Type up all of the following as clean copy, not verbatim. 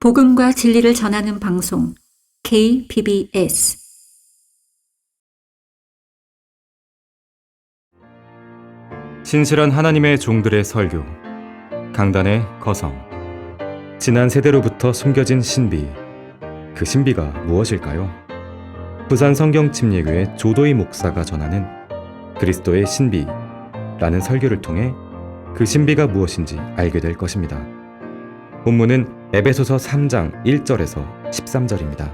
복음과 진리를 전하는 방송 KBS 신실한 하나님의 종들의 설교, 강단의 거성. 지난 세대로부터 숨겨진 신비, 그 신비가 무엇일까요? 부산 성경침례교회 조도희 목사가 전하는 그리스도의 신비라는 설교를 통해 그 신비가 무엇인지 알게 될 것입니다. 본문은 에베소서 3장 1절에서 13절입니다.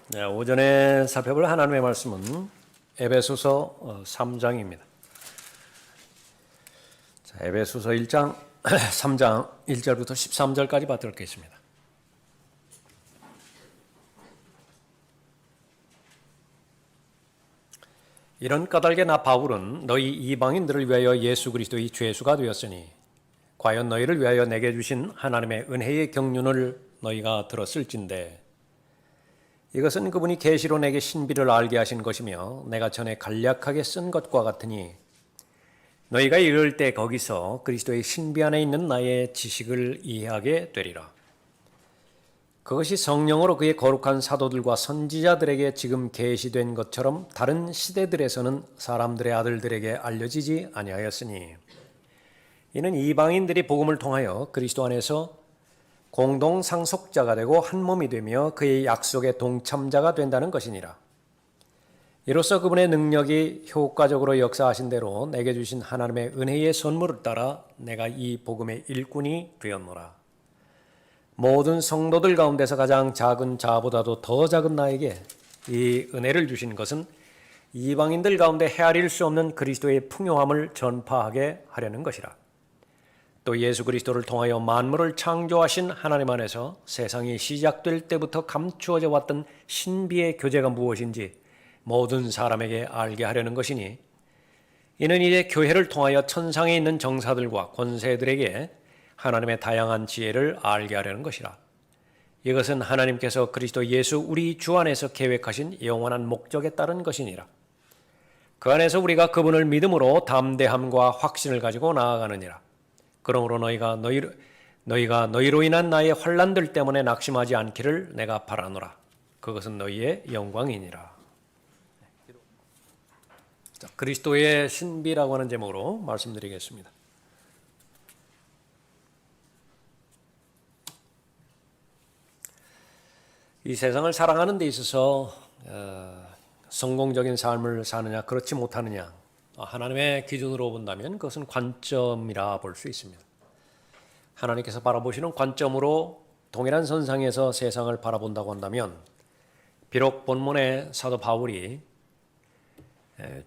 네, 오전에 살펴볼 하나님의 말씀은 에베소서 3장입니다. 자, 에베소서 1장 3장 1절부터 13절까지 받들겠습니다. 이런 까닭에 나 바울은 너희 이방인들을 위하여 예수 그리스도의 죄수가 되었으니 과연 너희를 위하여 내게 주신 하나님의 은혜의 경륜을 너희가 들었을진데 이것은 그분이 계시로 내게 신비를 알게 하신 것이며 내가 전에 간략하게 쓴 것과 같으니 너희가 이를 때 거기서 그리스도의 신비 안에 있는 나의 지식을 이해하게 되리라. 그것이 성령으로 그의 거룩한 사도들과 선지자들에게 지금 계시된 것처럼 다른 시대들에서는 사람들의 아들들에게 알려지지 아니하였으니 이는 이방인들이 복음을 통하여 그리스도 안에서 공동 상속자가 되고 한 몸이 되며 그의 약속의 동참자가 된다는 것이니라. 이로써 그분의 능력이 효과적으로 역사하신 대로 내게 주신 하나님의 은혜의 선물을 따라 내가 이 복음의 일꾼이 되었노라. 모든 성도들 가운데서 가장 작은 자보다도 더 작은 나에게 이 은혜를 주신 것은 이방인들 가운데 헤아릴 수 없는 그리스도의 풍요함을 전파하게 하려는 것이라. 또 예수 그리스도를 통하여 만물을 창조하신 하나님 안에서 세상이 시작될 때부터 감추어져 왔던 신비의 교제가 무엇인지 모든 사람에게 알게 하려는 것이니 이는 이제 교회를 통하여 천상에 있는 정사들과 권세들에게 하나님의 다양한 지혜를 알게 하려는 것이라. 이것은 하나님께서 그리스도 예수 우리 주 안에서 계획하신 영원한 목적에 따른 것이니라. 그 안에서 우리가 그분을 믿음으로 담대함과 확신을 가지고 나아가느니라. 그러므로 너희가 너희로 인한 나의 환난들 때문에 낙심하지 않기를 내가 바라노라. 그것은 너희의 영광이니라. 자, 그리스도의 신비라고 하는 제목으로 말씀드리겠습니다. 이 세상을 사랑하는 데 있어서 성공적인 삶을 사느냐 그렇지 못하느냐 하나님의 기준으로 본다면 그것은 관점이라 볼 수 있습니다. 하나님께서 바라보시는 관점으로 동일한 선상에서 세상을 바라본다고 한다면 비록 본문에 사도 바울이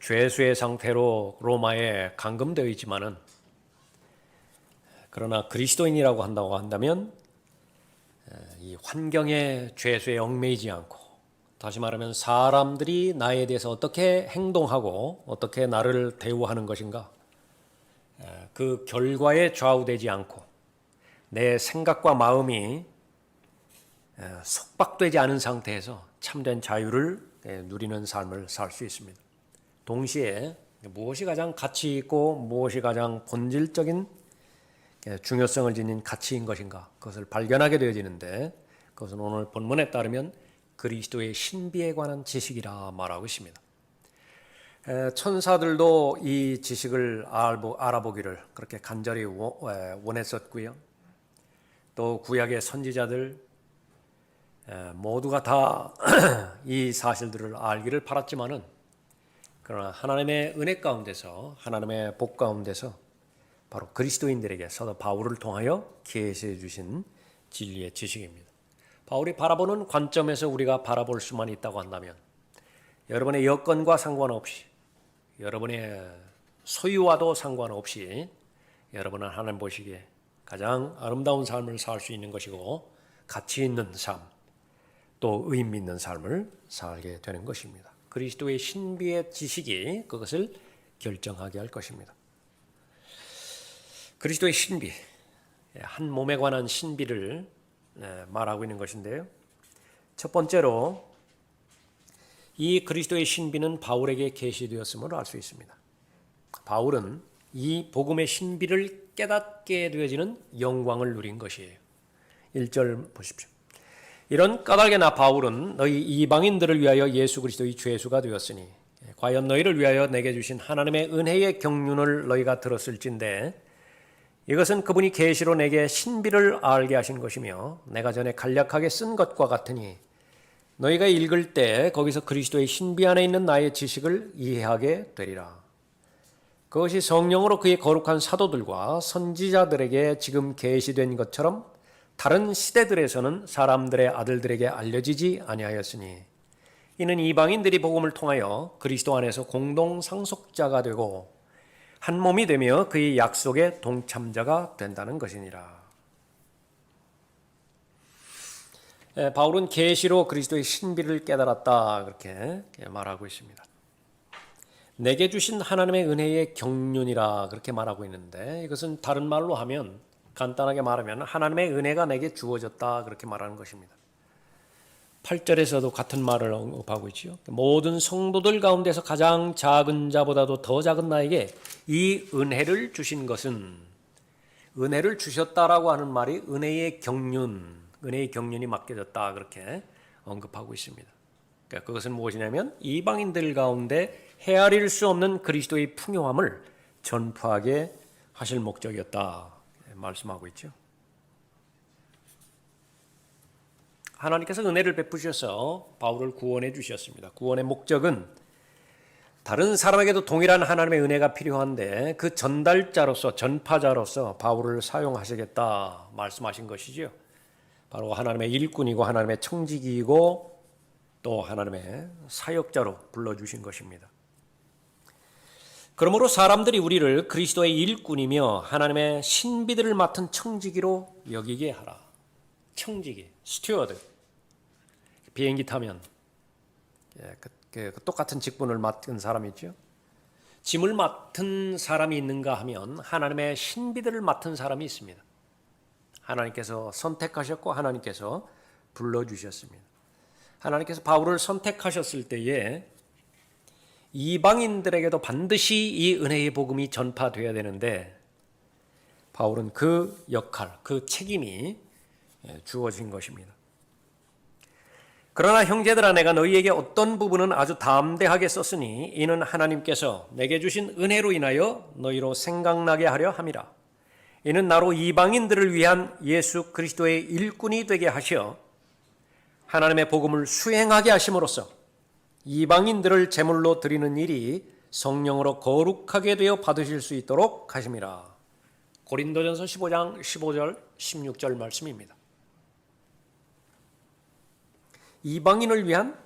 죄수의 상태로 로마에 감금되어 있지만은 그러나 그리스도인이라고 한다면 이 환경의 죄수에 얽매이지 않고 다시 말하면 사람들이 나에 대해서 어떻게 행동하고 어떻게 나를 대우하는 것인가 그 결과에 좌우되지 않고 내 생각과 마음이 속박되지 않은 상태에서 참된 자유를 누리는 삶을 살 수 있습니다. 동시에 무엇이 가장 가치 있고 무엇이 가장 본질적인 중요성을 지닌 가치인 것인가 그것을 발견하게 되어지는데 그것은 오늘 본문에 따르면 그리스도의 신비에 관한 지식이라 말하고 있습니다. 천사들도 이 지식을 알아보기를 그렇게 간절히 원했었고요. 또 구약의 선지자들 모두가 다 이 사실들을 알기를 바랐지만은 그러나 하나님의 은혜 가운데서 하나님의 복 가운데서 바로 그리스도인들에게 사도 바울을 통하여 계시해 주신 진리의 지식입니다. 바울이 바라보는 관점에서 우리가 바라볼 수만 있다고 한다면 여러분의 여건과 상관없이 여러분의 소유와도 상관없이 여러분은 하나님 보시기에 가장 아름다운 삶을 살 수 있는 것이고 가치 있는 삶 또 의미 있는 삶을 살게 되는 것입니다. 그리스도의 신비의 지식이 그것을 결정하게 할 것입니다. 그리스도의 신비, 한 몸에 관한 신비를 말하고 있는 것인데요. 첫 번째로 이 그리스도의 신비는 바울에게 계시되었음을 알 수 있습니다. 바울은 이 복음의 신비를 깨닫게 되어지는 영광을 누린 것이에요. 1절 보십시오. 이런 까닭에 나 바울은 너희 이방인들을 위하여 예수 그리스도의 죄수가 되었으니 과연 너희를 위하여 내게 주신 하나님의 은혜의 경륜을 너희가 들었을진데 이것은 그분이 계시로 내게 신비를 알게 하신 것이며 내가 전에 간략하게 쓴 것과 같으니 너희가 읽을 때 거기서 그리스도의 신비 안에 있는 나의 지식을 이해하게 되리라. 그것이 성령으로 그의 거룩한 사도들과 선지자들에게 지금 계시된 것처럼 다른 시대들에서는 사람들의 아들들에게 알려지지 아니하였으니 이는 이방인들이 복음을 통하여 그리스도 안에서 공동 상속자가 되고 한 몸이 되며 그의 약속의 동참자가 된다는 것이니라. 바울은 계시로 그리스도의 신비를 깨달았다 그렇게 말하고 있습니다. 내게 주신 하나님의 은혜의 경륜이라 그렇게 말하고 있는데 이것은 다른 말로 하면 간단하게 말하면 하나님의 은혜가 내게 주어졌다 그렇게 말하는 것입니다. 8절에서도 같은 말을 언급하고 있죠. 모든 성도들 가운데서 가장 작은 자보다도 더 작은 나에게 이 은혜를 주신 것은 은혜를 주셨다라고 하는 말이 은혜의 경륜이 맡겨졌다 그렇게 언급하고 있습니다. 그러니까 그것은 무엇이냐면 이방인들 가운데 헤아릴 수 없는 그리스도의 풍요함을 전파하게 하실 목적이었다 말씀하고 있죠. 하나님께서 은혜를 베푸셔서 바울을 구원해 주셨습니다. 구원의 목적은 다른 사람에게도 동일한 하나님의 은혜가 필요한데 그 전달자로서 전파자로서 바울을 사용하시겠다 말씀하신 것이죠. 바로 하나님의 일꾼이고 하나님의 청지기이고 또 하나님의 사역자로 불러주신 것입니다. 그러므로 사람들이 우리를 그리스도의 일꾼이며 하나님의 신비들을 맡은 청지기로 여기게 하라. 청지기, 스튜어드. 비행기 타면 그 똑같은 직분을 맡은 사람이 있죠. 짐을 맡은 사람이 있는가 하면 하나님의 신비들을 맡은 사람이 있습니다. 하나님께서 선택하셨고 하나님께서 불러주셨습니다. 하나님께서 바울을 선택하셨을 때에 이방인들에게도 반드시 이 은혜의 복음이 전파되어야 되는데 바울은 그 역할, 그 책임이 주어진 것입니다. 그러나 형제들아 내가 너희에게 어떤 부분은 아주 담대하게 썼으니 이는 하나님께서 내게 주신 은혜로 인하여 너희로 생각나게 하려 함이라. 이는 나로 이방인들을 위한 예수 그리스도의 일꾼이 되게 하시어 하나님의 복음을 수행하게 하심으로써 이방인들을 제물로 드리는 일이 성령으로 거룩하게 되어 받으실 수 있도록 하심이라. 고린도전서 15장 15절 16절 말씀입니다. 이방인을 위한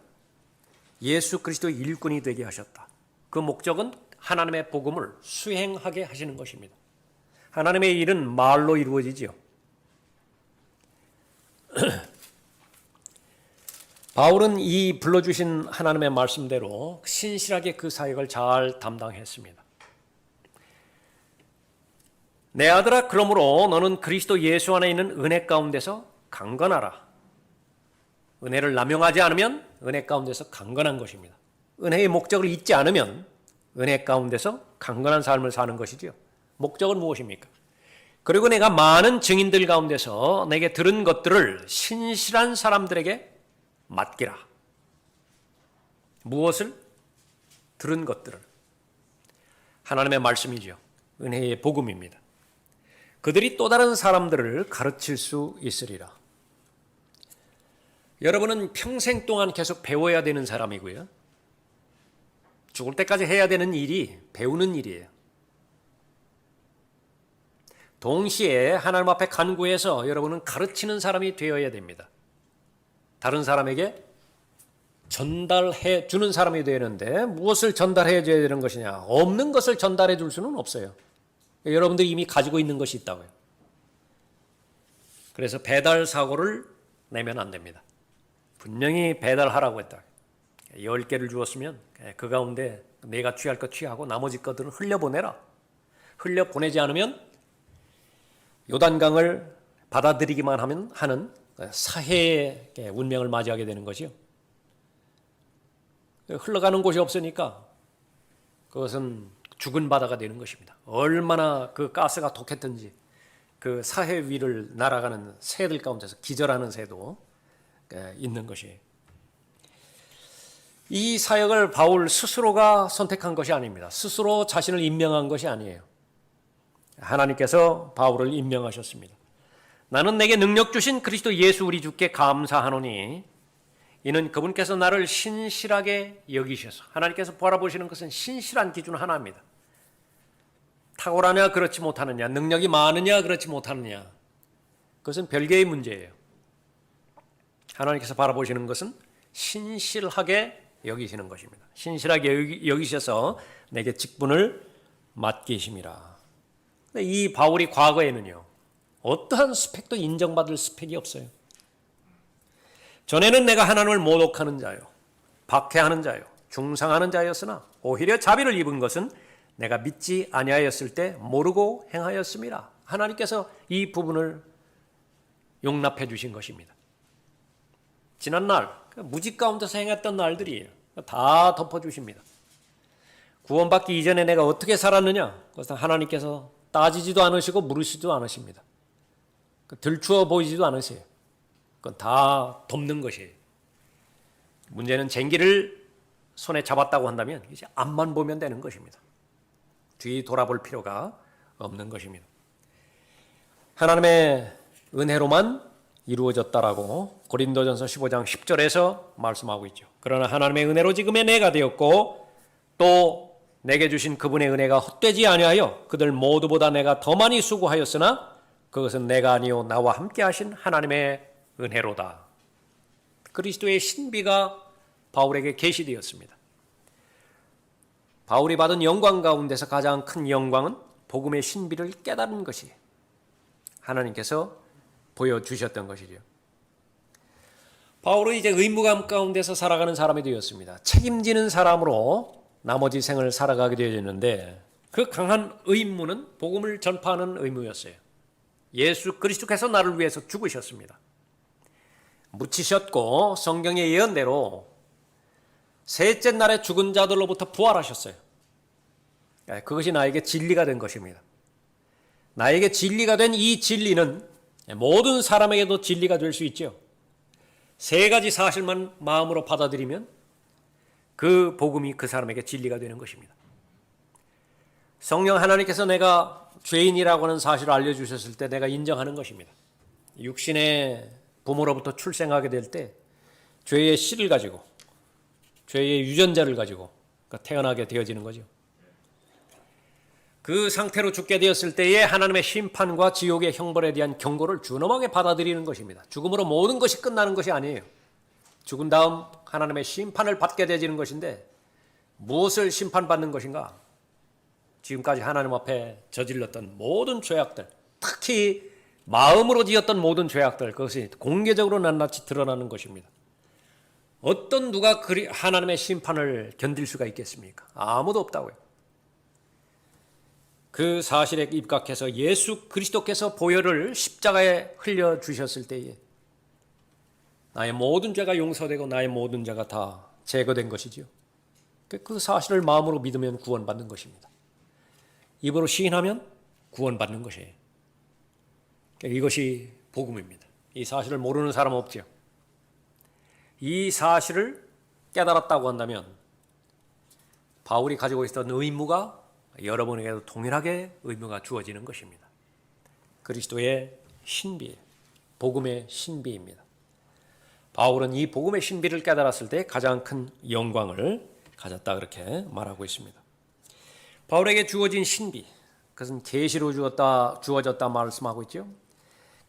예수 그리스도의 일꾼이 되게 하셨다. 그 목적은 하나님의 복음을 수행하게 하시는 것입니다. 하나님의 일은 말로 이루어지지요. 바울은 이 불러주신 하나님의 말씀대로 신실하게 그 사역을 잘 담당했습니다. 내 아들아 그러므로 너는 그리스도 예수 안에 있는 은혜 가운데서 강건하라. 은혜를 남용하지 않으면 은혜 가운데서 강건한 것입니다. 은혜의 목적을 잊지 않으면 은혜 가운데서 강건한 삶을 사는 것이지요. 목적은 무엇입니까? 그리고 내가 많은 증인들 가운데서 내게 들은 것들을 신실한 사람들에게 맡기라. 무엇을? 들은 것들을. 하나님의 말씀이죠. 은혜의 복음입니다. 그들이 또 다른 사람들을 가르칠 수 있으리라. 여러분은 평생 동안 계속 배워야 되는 사람이고요. 죽을 때까지 해야 되는 일이 배우는 일이에요. 동시에 하나님 앞에 간구해서 여러분은 가르치는 사람이 되어야 됩니다. 다른 사람에게 전달해 주는 사람이 되는데 무엇을 전달해 줘야 되는 것이냐? 없는 것을 전달해 줄 수는 없어요. 여러분들이 이미 가지고 있는 것이 있다고요. 그래서 배달 사고를 내면 안 됩니다. 분명히 배달하라고 했다. 10개를 주었으면 그 가운데 내가 취할 것 취하고 나머지 것들은 흘려보내라. 흘려보내지 않으면 요단강을 받아들이기만 하는 사해의 운명을 맞이하게 되는 것이요. 흘러가는 곳이 없으니까 그것은 죽은 바다가 되는 것입니다. 얼마나 그 가스가 독했던지 그 사해 위를 날아가는 새들 가운데서 기절하는 새도 있는 것이에요. 이 사역을 바울 스스로가 선택한 것이 아닙니다. 스스로 자신을 임명한 것이 아니에요. 하나님께서 바울을 임명하셨습니다. 나는 내게 능력 주신 그리스도 예수 우리 주께 감사하노니 이는 그분께서 나를 신실하게 여기셔서, 하나님께서 바라보시는 것은 신실한 기준 하나입니다. 탁월하냐 그렇지 못하느냐, 능력이 많으냐 그렇지 못하느냐, 그것은 별개의 문제예요. 하나님께서 바라보시는 것은 신실하게 여기시는 것입니다. 신실하게 여기셔서 내게 직분을 맡기심이라. 이 바울이 과거에는요, 어떠한 스펙도 인정받을 스펙이 없어요. 전에는 내가 하나님을 모독하는 자요, 박해하는 자요, 중상하는 자였으나 오히려 자비를 입은 것은 내가 믿지 아니하였을 때 모르고 행하였음이라. 하나님께서 이 부분을 용납해 주신 것입니다. 지난날 무직 가운데서 행했던 날들이에요. 다 덮어주십니다. 구원받기 이전에 내가 어떻게 살았느냐, 그것은 하나님께서 따지지도 않으시고 물으시지도 않으십니다. 들추어 보이지도 않으세요. 그건 다 덮는 것이에요. 문제는 쟁기를 손에 잡았다고 한다면 이제 앞만 보면 되는 것입니다. 뒤 돌아볼 필요가 없는 것입니다. 하나님의 은혜로만 이루어졌다라고 고린도전서 15장 10절에서 말씀하고 있죠. 그러나 하나님의 은혜로 지금의 내가 되었고 또 내게 주신 그분의 은혜가 헛되지 아니하여 그들 모두보다 내가 더 많이 수고하였으나 그것은 내가 아니요 나와 함께 하신 하나님의 은혜로다. 그리스도의 신비가 바울에게 계시되었습니다. 바울이 받은 영광 가운데서 가장 큰 영광은 복음의 신비를 깨달은 것이 하나님께서 보여주셨던 것이죠. 바울은 이제 의무감 가운데서 살아가는 사람이 되었습니다. 책임지는 사람으로 나머지 생을 살아가게 되었는데 그 강한 의무는 복음을 전파하는 의무였어요. 예수 그리스도께서 나를 위해서 죽으셨습니다. 묻히셨고 성경의 예언대로 셋째 날에 죽은 자들로부터 부활하셨어요. 그것이 나에게 진리가 된 것입니다. 나에게 진리가 된 이 진리는 모든 사람에게도 진리가 될 수 있죠. 세 가지 사실만 마음으로 받아들이면 그 복음이 그 사람에게 진리가 되는 것입니다. 성령 하나님께서 내가 죄인이라고 하는 사실을 알려주셨을 때 내가 인정하는 것입니다. 육신의 부모로부터 출생하게 될 때 죄의 씨를 가지고 죄의 유전자를 가지고 태어나게 되어지는 거죠. 그 상태로 죽게 되었을 때에 하나님의 심판과 지옥의 형벌에 대한 경고를 준엄하게 받아들이는 것입니다. 죽음으로 모든 것이 끝나는 것이 아니에요. 죽은 다음 하나님의 심판을 받게 되어지는 것인데 무엇을 심판받는 것인가? 지금까지 하나님 앞에 저질렀던 모든 죄악들, 특히 마음으로 지었던 모든 죄악들, 그것이 공개적으로 낱낱이 드러나는 것입니다. 어떤 누가 하나님의 심판을 견딜 수가 있겠습니까? 아무도 없다고요. 그 사실에 입각해서 예수 그리스도께서 보혈을 십자가에 흘려주셨을 때에 나의 모든 죄가 용서되고 나의 모든 죄가 다 제거된 것이죠. 그 사실을 마음으로 믿으면 구원받는 것입니다. 입으로 시인하면 구원받는 것이에요. 이것이 복음입니다. 이 사실을 모르는 사람은 없죠. 이 사실을 깨달았다고 한다면 바울이 가지고 있었던 의무가 여러분에게도 동일하게 의무가 주어지는 것입니다. 그리스도의 신비, 복음의 신비입니다. 바울은 이 복음의 신비를 깨달았을 때 가장 큰 영광을 가졌다 그렇게 말하고 있습니다. 바울에게 주어진 신비, 그것은 계시로 주어졌다 말씀하고 있죠.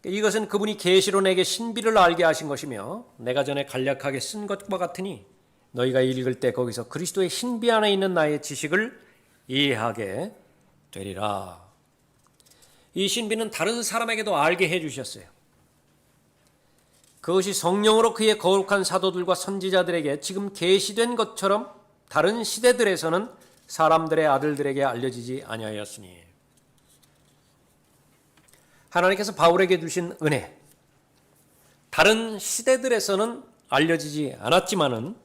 이것은 그분이 계시로 내게 신비를 알게 하신 것이며 내가 전에 간략하게 쓴 것과 같으니 너희가 읽을 때 거기서 그리스도의 신비 안에 있는 나의 지식을 이해하게 되리라. 이 신비는 다른 사람에게도 알게 해주셨어요. 그것이 성령으로 그의 거룩한 사도들과 선지자들에게 지금 계시된 것처럼 다른 시대들에서는 사람들의 아들들에게 알려지지 아니하였으니 하나님께서 바울에게 주신 은혜, 다른 시대들에서는 알려지지 않았지만은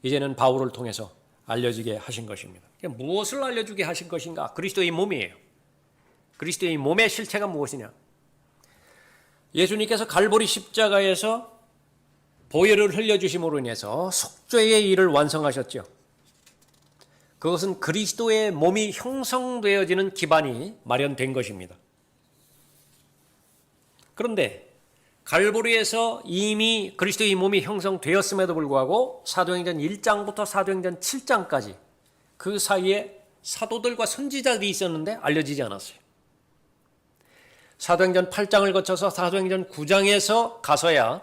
이제는 바울을 통해서 알려지게 하신 것입니다. 무엇을 알려주게 하신 것인가? 그리스도의 몸이에요. 그리스도의 몸의 실체가 무엇이냐? 예수님께서 갈보리 십자가에서 보혈을 흘려주심으로 인해서 속죄의 일을 완성하셨죠. 그것은 그리스도의 몸이 형성되어지는 기반이 마련된 것입니다. 그런데 갈보리에서 이미 그리스도의 몸이 형성되었음에도 불구하고 사도행전 1장부터 사도행전 7장까지 그 사이에 사도들과 선지자들이 있었는데 알려지지 않았어요. 사도행전 8장을 거쳐서 사도행전 9장에서 가서야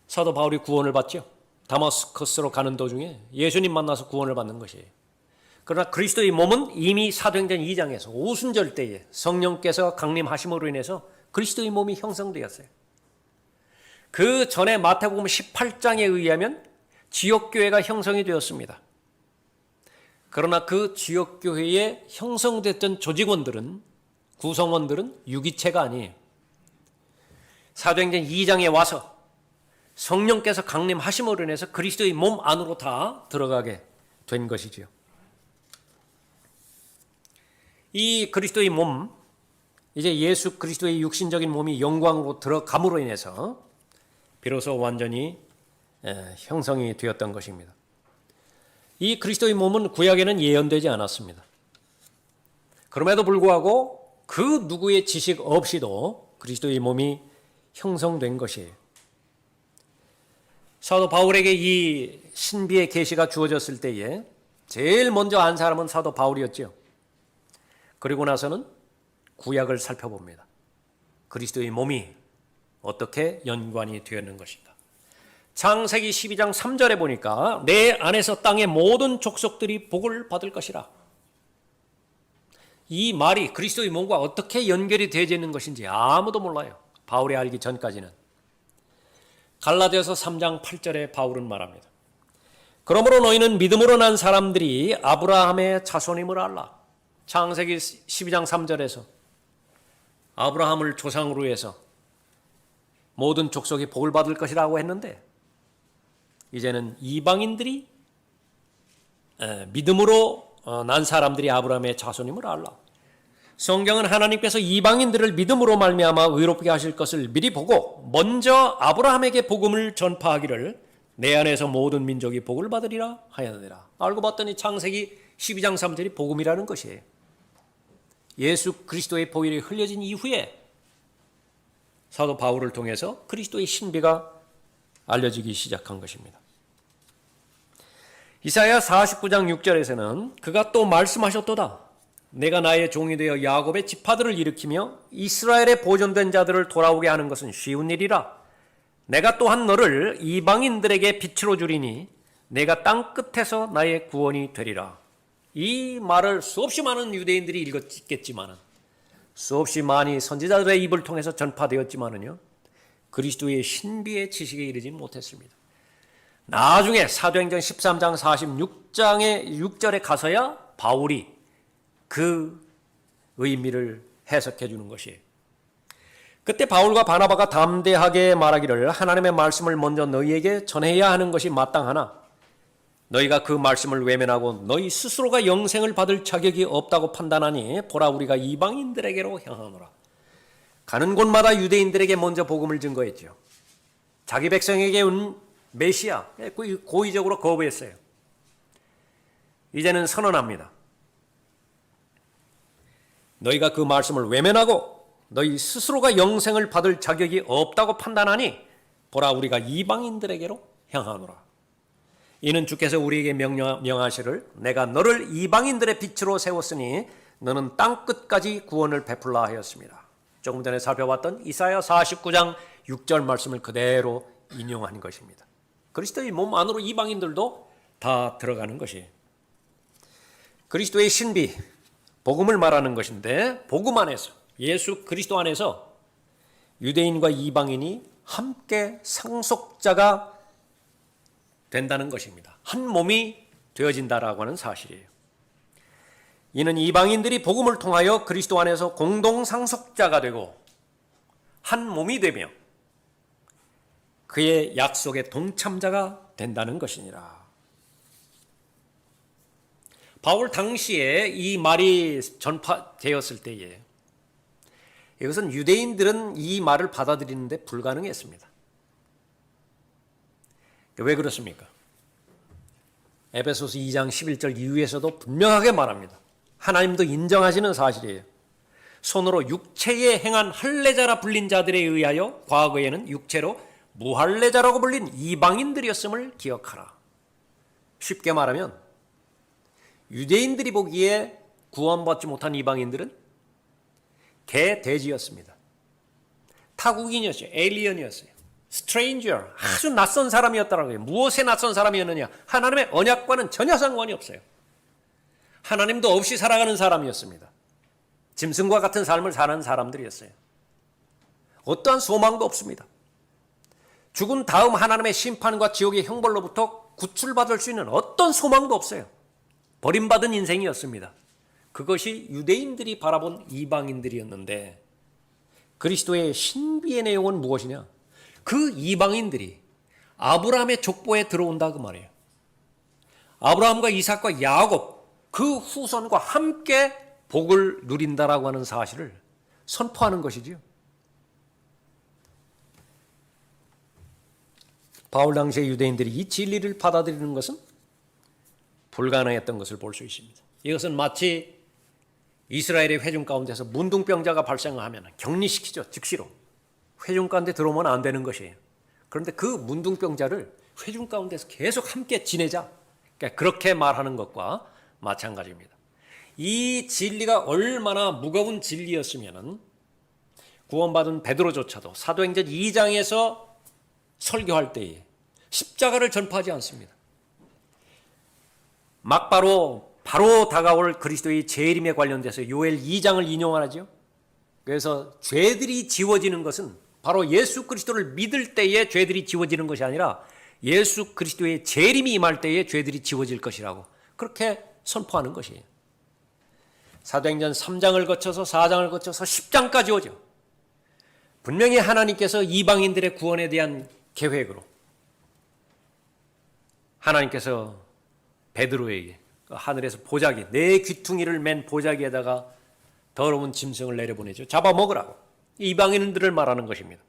사도 바울이 구원을 받죠. 다마스커스로 가는 도중에 예수님 만나서 구원을 받는 것이에요. 그러나 그리스도의 몸은 이미 사도행전 2장에서 오순절 때에 성령께서 강림하심으로 인해서 그리스도의 몸이 형성되었어요. 그 전에 마태복음 18장에 의하면 지역교회가 형성이 되었습니다. 그러나 그 지역교회에 형성됐던 조직원들은, 구성원들은 유기체가 아니에요. 사도행전 2장에 와서 성령께서 강림하심으로 인해서 그리스도의 몸 안으로 다 들어가게 된 것이지요. 이 그리스도의 몸, 이제 예수 그리스도의 육신적인 몸이 영광으로 들어감으로 인해서 비로소 완전히 형성이 되었던 것입니다. 이 그리스도의 몸은 구약에는 예언되지 않았습니다. 그럼에도 불구하고 그 누구의 지식 없이도 그리스도의 몸이 형성된 것이에요. 사도 바울에게 이 신비의 계시가 주어졌을 때에 제일 먼저 안 사람은 사도 바울이었죠. 그리고 나서는 구약을 살펴봅니다. 그리스도의 몸이 어떻게 연관이 되었는 것인가. 창세기 12장 3절에 보니까 내 안에서 땅의 모든 족속들이 복을 받을 것이라. 이 말이 그리스도의 몸과 어떻게 연결이 되어지는 것인지 아무도 몰라요. 바울이 알기 전까지는. 갈라디아서 3장 8절에 바울은 말합니다. 그러므로 너희는 믿음으로 난 사람들이 아브라함의 자손임을 알라. 창세기 12장 3절에서 아브라함을 조상으로 해서 모든 족속이 복을 받을 것이라고 했는데 이제는 이방인들이 믿음으로 난 사람들이 아브라함의 자손임을 알라. 성경은 하나님께서 이방인들을 믿음으로 말미암아 의롭게 하실 것을 미리 보고 먼저 아브라함에게 복음을 전파하기를 내 안에서 모든 민족이 복을 받으리라 하였느니라. 알고 봤더니 창세기 12장 3절이 복음이라는 것이에요. 예수 그리스도의 보혈이 흘려진 이후에 사도 바울을 통해서 그리스도의 신비가 알려지기 시작한 것입니다. 이사야 49장 6절에서는 그가 또 말씀하셨도다. 내가 나의 종이 되어 야곱의 지파들을 일으키며 이스라엘의 보존된 자들을 돌아오게 하는 것은 쉬운 일이라. 내가 또한 너를 이방인들에게 빛으로 주리니 내가 땅 끝에서 나의 구원이 되리라. 이 말을 수없이 많은 유대인들이 읽었겠지만은 수없이 많이 선지자들의 입을 통해서 전파되었지만은요 그리스도의 신비의 지식에 이르지 못했습니다. 나중에 사도행전 13장 46장의 6절에 가서야 바울이 그 의미를 해석해 주는 것이에요. 그때 바울과 바나바가 담대하게 말하기를 하나님의 말씀을 먼저 너희에게 전해야 하는 것이 마땅하나 너희가 그 말씀을 외면하고 너희 스스로가 영생을 받을 자격이 없다고 판단하니 보라 우리가 이방인들에게로 향하노라. 가는 곳마다 유대인들에게 먼저 복음을 증거했죠. 자기 백성에게 온 메시아 고의적으로 거부했어요. 이제는 선언합니다. 너희가 그 말씀을 외면하고 너희 스스로가 영생을 받을 자격이 없다고 판단하니 보라 우리가 이방인들에게로 향하노라. 이는 주께서 우리에게 명하시를 내가 너를 이방인들의 빛으로 세웠으니 너는 땅끝까지 구원을 베풀라 하였습니다. 조금 전에 살펴봤던 이사야 49장 6절 말씀을 그대로 인용한 것입니다. 그리스도의 몸 안으로 이방인들도 다 들어가는 것이에요. 그리스도의 신비, 복음을 말하는 것인데 복음 안에서 예수 그리스도 안에서 유대인과 이방인이 함께 상속자가 된다는 것입니다. 한 몸이 되어진다라고 하는 사실이에요. 이는 이방인들이 복음을 통하여 그리스도 안에서 공동 상속자가 되고 한 몸이 되며 그의 약속의 동참자가 된다는 것이니라. 바울 당시에 이 말이 전파되었을 때에 이것은 유대인들은 이 말을 받아들이는데 불가능했습니다. 왜 그렇습니까? 에베소서 2장 11절 이후에서도 분명하게 말합니다. 하나님도 인정하시는 사실이에요. 손으로 육체에 행한 할례자라 불린 자들에 의하여 과거에는 육체로 무할례자라고 불린 이방인들이었음을 기억하라. 쉽게 말하면 유대인들이 보기에 구원받지 못한 이방인들은 개, 돼지였습니다. 타국인이었어요. 에일리언이었어요. stranger, 아주 낯선 사람이었다는 거예요. 무엇에 낯선 사람이었느냐? 하나님의 언약과는 전혀 상관이 없어요. 하나님도 없이 살아가는 사람이었습니다. 짐승과 같은 삶을 사는 사람들이었어요. 어떠한 소망도 없습니다. 죽은 다음 하나님의 심판과 지옥의 형벌로부터 구출받을 수 있는 어떤 소망도 없어요. 버림받은 인생이었습니다. 그것이 유대인들이 바라본 이방인들이었는데 그리스도의 신비의 내용은 무엇이냐? 그 이방인들이 아브라함의 족보에 들어온다 그 말이에요. 아브라함과 이삭과 야곱 그 후손과 함께 복을 누린다라고 하는 사실을 선포하는 것이지요. 바울 당시의 유대인들이 이 진리를 받아들이는 것은 불가능했던 것을 볼 수 있습니다. 이것은 마치 이스라엘의 회중 가운데서 문둥병자가 발생하면 격리시키죠. 즉시로. 회중 가운데 들어오면 안 되는 것이에요. 그런데 그 문둥병자를 회중 가운데서 계속 함께 지내자. 그러니까 그렇게 말하는 것과 마찬가지입니다. 이 진리가 얼마나 무거운 진리였으면 구원받은 베드로조차도 사도행전 2장에서 설교할 때에 십자가를 전파하지 않습니다. 막바로 바로 다가올 그리스도의 재림에 관련돼서 요엘 2장을 인용하죠. 그래서 죄들이 지워지는 것은 바로 예수 그리스도를 믿을 때에 죄들이 지워지는 것이 아니라 예수 그리스도의 재림이 임할 때에 죄들이 지워질 것이라고 그렇게 선포하는 것이에요. 사도행전 3장을 거쳐서 4장을 거쳐서 10장까지 오죠. 분명히 하나님께서 이방인들의 구원에 대한 계획으로 하나님께서 베드로에게 하늘에서 보자기, 네 귀퉁이를 맨 보자기에다가 더러운 짐승을 내려보내죠. 잡아먹으라고. 이방인들을 말하는 것입니다.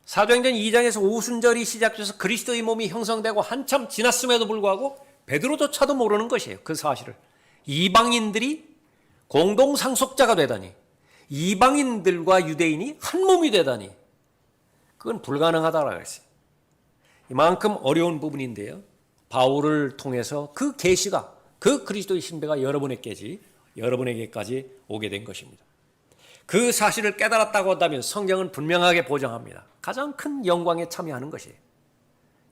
사도행전 2장에서 오순절이 시작돼서 그리스도의 몸이 형성되고 한참 지났음에도 불구하고 베드로조차도 모르는 것이에요. 그 사실을. 이방인들이 공동상속자가 되다니, 이방인들과 유대인이 한 몸이 되다니, 그건 불가능하다라고 했어요. 이만큼 어려운 부분인데요. 바울을 통해서 그 계시가, 그 그리스도의 신비가 여러분에게까지 오게 된 것입니다. 그 사실을 깨달았다고 한다면 성경은 분명하게 보장합니다. 가장 큰 영광에 참여하는 것이에요.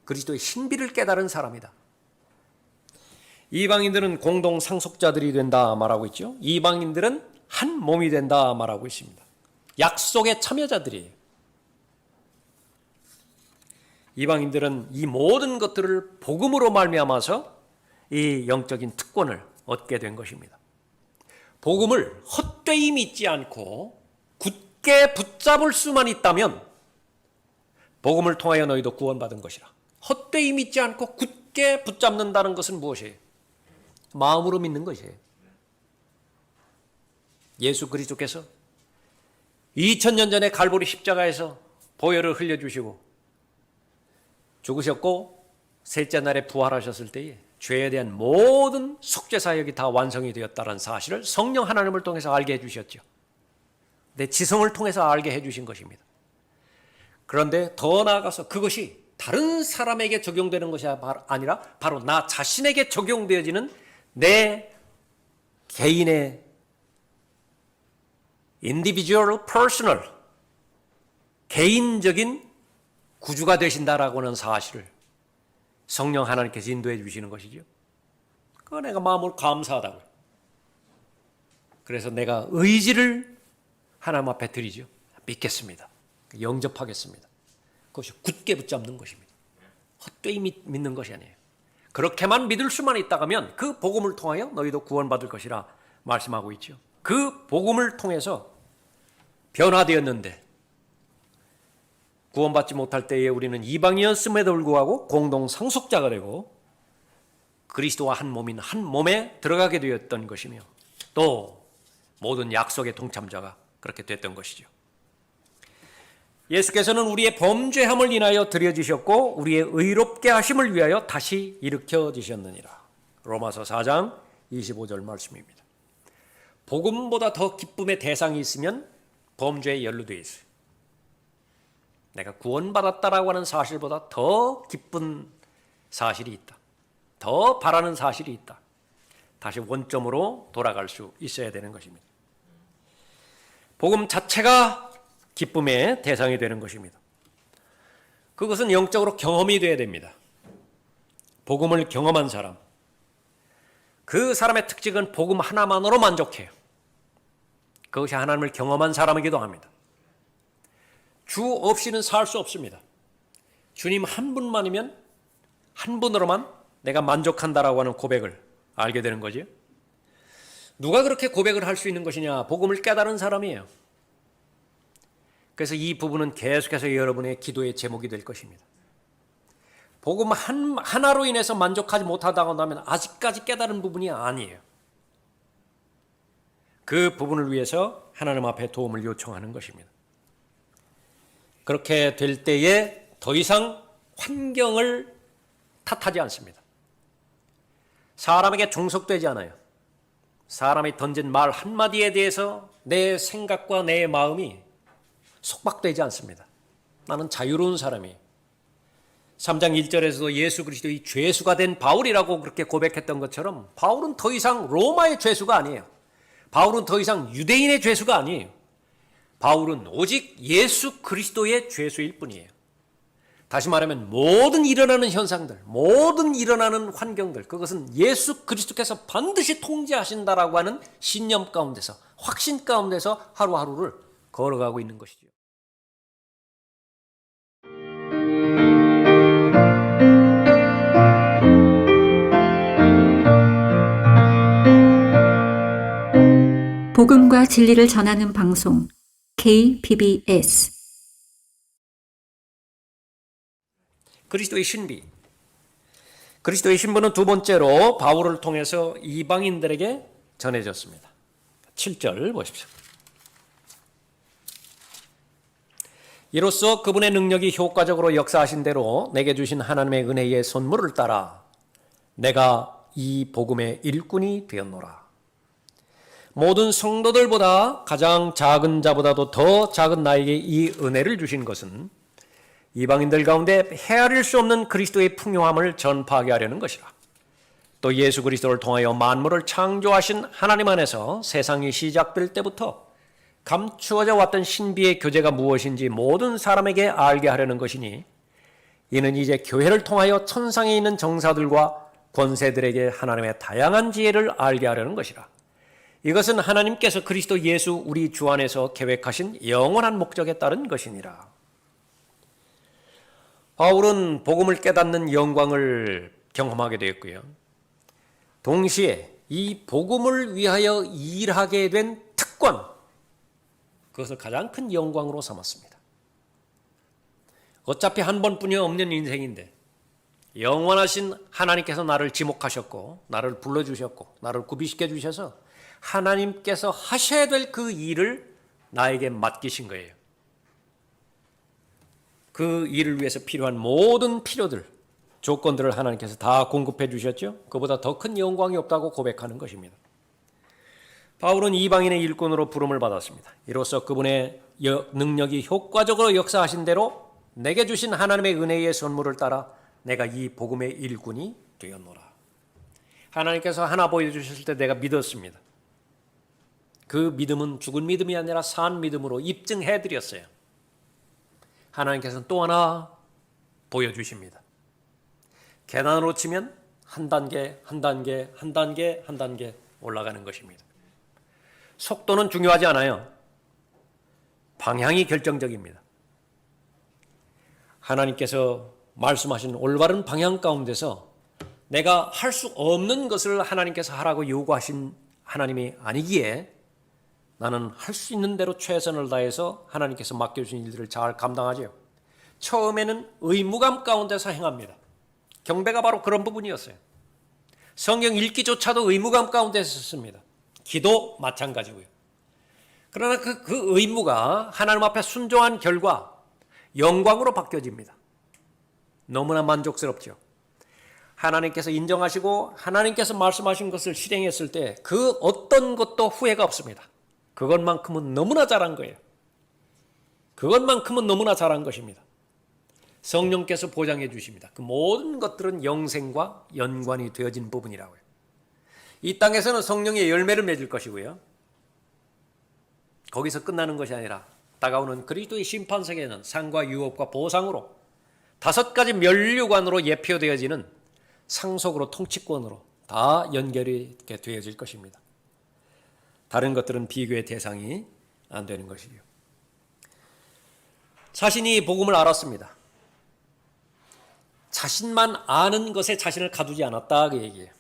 그리스도의 신비를 깨달은 사람이다. 이방인들은 공동 상속자들이 된다 말하고 있죠. 이방인들은 한 몸이 된다 말하고 있습니다. 약속의 참여자들이에요. 이방인들은 이 모든 것들을 복음으로 말미암아서 이 영적인 특권을 얻게 된 것입니다. 복음을 헛되이 믿지 않고 굳게 붙잡을 수만 있다면 복음을 통하여 너희도 구원받은 것이라. 헛되이 믿지 않고 굳게 붙잡는다는 것은 무엇이에요? 마음으로 믿는 것이에요. 예수 그리스도께서 2000년 전에 갈보리 십자가에서 보혈을 흘려주시고 죽으셨고 셋째 날에 부활하셨을 때에 죄에 대한 모든 속죄사역이 다 완성이 되었다는 사실을 성령 하나님을 통해서 알게 해주셨죠. 내 지성을 통해서 알게 해주신 것입니다. 그런데 더 나아가서 그것이 다른 사람에게 적용되는 것이 아니라 바로 나 자신에게 적용되어지는 내 개인의 individual, personal, 개인적인 구주가 되신다라고 하는 사실을 성령 하나님께서 인도해 주시는 것이죠. 그거 내가 마음으로 감사하다고요. 그래서 내가 의지를 하나님 앞에 드리죠. 믿겠습니다. 영접하겠습니다. 그것이 굳게 붙잡는 것입니다. 헛되이 믿는 것이 아니에요. 그렇게만 믿을 수만 있다면 그 복음을 통하여 너희도 구원받을 것이라 말씀하고 있죠. 그 복음을 통해서 변화되었는데 구원받지 못할 때에 우리는 이방이었음에도 불구하고 공동 상속자가 되고 그리스도와 한 몸인 한 몸에 들어가게 되었던 것이며 또 모든 약속의 동참자가 그렇게 됐던 것이죠. 예수께서는 우리의 범죄함을 인하여 드려지셨고 우리의 의롭게 하심을 위하여 다시 일으켜지셨느니라. 로마서 4장 25절 말씀입니다. 복음보다 더 기쁨의 대상이 있으면 범죄에 연루되어 있어요. 내가 구원받았다라고 하는 사실보다 더 기쁜 사실이 있다. 더 바라는 사실이 있다. 다시 원점으로 돌아갈 수 있어야 되는 것입니다. 복음 자체가 기쁨의 대상이 되는 것입니다. 그것은 영적으로 경험이 되어야 됩니다. 복음을 경험한 사람, 그 사람의 특징은 복음 하나만으로 만족해요. 그것이 하나님을 경험한 사람이기도 합니다. 주 없이는 살 수 없습니다. 주님 한 분만이면 한 분으로만 내가 만족한다라고 하는 고백을 알게 되는 거죠. 누가 그렇게 고백을 할 수 있는 것이냐? 복음을 깨달은 사람이에요. 그래서 이 부분은 계속해서 여러분의 기도의 제목이 될 것입니다. 복음 하나로 인해서 만족하지 못하다고 한다면 아직까지 깨달은 부분이 아니에요. 그 부분을 위해서 하나님 앞에 도움을 요청하는 것입니다. 그렇게 될 때에 더 이상 환경을 탓하지 않습니다. 사람에게 종속되지 않아요. 사람이 던진 말 한마디에 대해서 내 생각과 내 마음이 속박되지 않습니다. 나는 자유로운 사람이에요. 3장 1절에서도 예수 그리스도의 죄수가 된 바울이라고 그렇게 고백했던 것처럼 바울은 더 이상 로마의 죄수가 아니에요. 바울은 더 이상 유대인의 죄수가 아니에요. 바울은 오직 예수 그리스도의 죄수일 뿐이에요. 다시 말하면 모든 일어나는 현상들, 모든 일어나는 환경들, 그것은 예수 그리스도께서 반드시 통제하신다라고 하는 신념 가운데서, 확신 가운데서 하루하루를 걸어가고 있는 것이죠. 복음과 진리를 전하는 방송 KBS 그리스도의 신비. 그리스도의 신부는 두 번째로 바울을 통해서 이방인들에게 전해졌습니다. 7절 보십시오. 이로써 그분의 능력이 효과적으로 역사하신 대로 내게 주신 하나님의 은혜의 선물을 따라 내가 이 복음의 일꾼이 되었노라. 모든 성도들보다 가장 작은 자보다도 더 작은 나에게 이 은혜를 주신 것은 이방인들 가운데 헤아릴 수 없는 그리스도의 풍요함을 전파하게 하려는 것이라. 또 예수 그리스도를 통하여 만물을 창조하신 하나님 안에서 세상이 시작될 때부터 감추어져 왔던 신비의 교제가 무엇인지 모든 사람에게 알게 하려는 것이니 이는 이제 교회를 통하여 천상에 있는 정사들과 권세들에게 하나님의 다양한 지혜를 알게 하려는 것이라. 이것은 하나님께서 그리스도 예수 우리 주 안에서 계획하신 영원한 목적에 따른 것이니라. 바울은 복음을 깨닫는 영광을 경험하게 되었고요. 동시에 이 복음을 위하여 일하게 된 특권, 그것을 가장 큰 영광으로 삼았습니다. 어차피 한 번뿐이 없는 인생인데 영원하신 하나님께서 나를 지목하셨고 나를 불러주셨고 나를 구비시켜 주셔서 하나님께서 하셔야 될 그 일을 나에게 맡기신 거예요. 그 일을 위해서 필요한 모든 필요들, 조건들을 하나님께서 다 공급해 주셨죠. 그보다 더 큰 영광이 없다고 고백하는 것입니다. 바울은 이방인의 일꾼으로 부름을 받았습니다. 이로써 그분의 능력이 효과적으로 역사하신 대로 내게 주신 하나님의 은혜의 선물을 따라 내가 이 복음의 일꾼이 되었노라. 하나님께서 하나 보여주셨을 때 내가 믿었습니다. 그 믿음은 죽은 믿음이 아니라 산 믿음으로 입증해 드렸어요. 하나님께서는 또 하나 보여주십니다. 계단으로 치면 한 단계, 한 단계, 한 단계, 한 단계 올라가는 것입니다. 속도는 중요하지 않아요. 방향이 결정적입니다. 하나님께서 말씀하신 올바른 방향 가운데서 내가 할 수 없는 것을 하나님께서 하라고 요구하신 하나님이 아니기에 나는 할 수 있는 대로 최선을 다해서 하나님께서 맡겨주신 일들을 잘 감당하죠. 처음에는 의무감 가운데서 행합니다. 경배가 바로 그런 부분이었어요. 성경 읽기조차도 의무감 가운데 있었습니다. 기도 마찬가지고요. 그러나 그 의무가 하나님 앞에 순종한 결과 영광으로 바뀌어집니다. 너무나 만족스럽죠. 하나님께서 인정하시고 하나님께서 말씀하신 것을 실행했을 때 그 어떤 것도 후회가 없습니다. 그것만큼은 너무나 잘한 거예요. 그것만큼은 너무나 잘한 것입니다. 성령께서 보장해 주십니다. 그 모든 것들은 영생과 연관이 되어진 부분이라고요. 이 땅에서는 성령의 열매를 맺을 것이고요. 거기서 끝나는 것이 아니라 다가오는 그리스도의 심판세계에는 상과 유업과 보상으로 5가지 면류관으로 예표되어지는 상속으로 통치권으로 다 연결이 되어질 것입니다. 다른 것들은 비교의 대상이 안 되는 것이죠. 자신이 복음을 알았습니다. 자신만 아는 것에 자신을 가두지 않았다 그 얘기예요.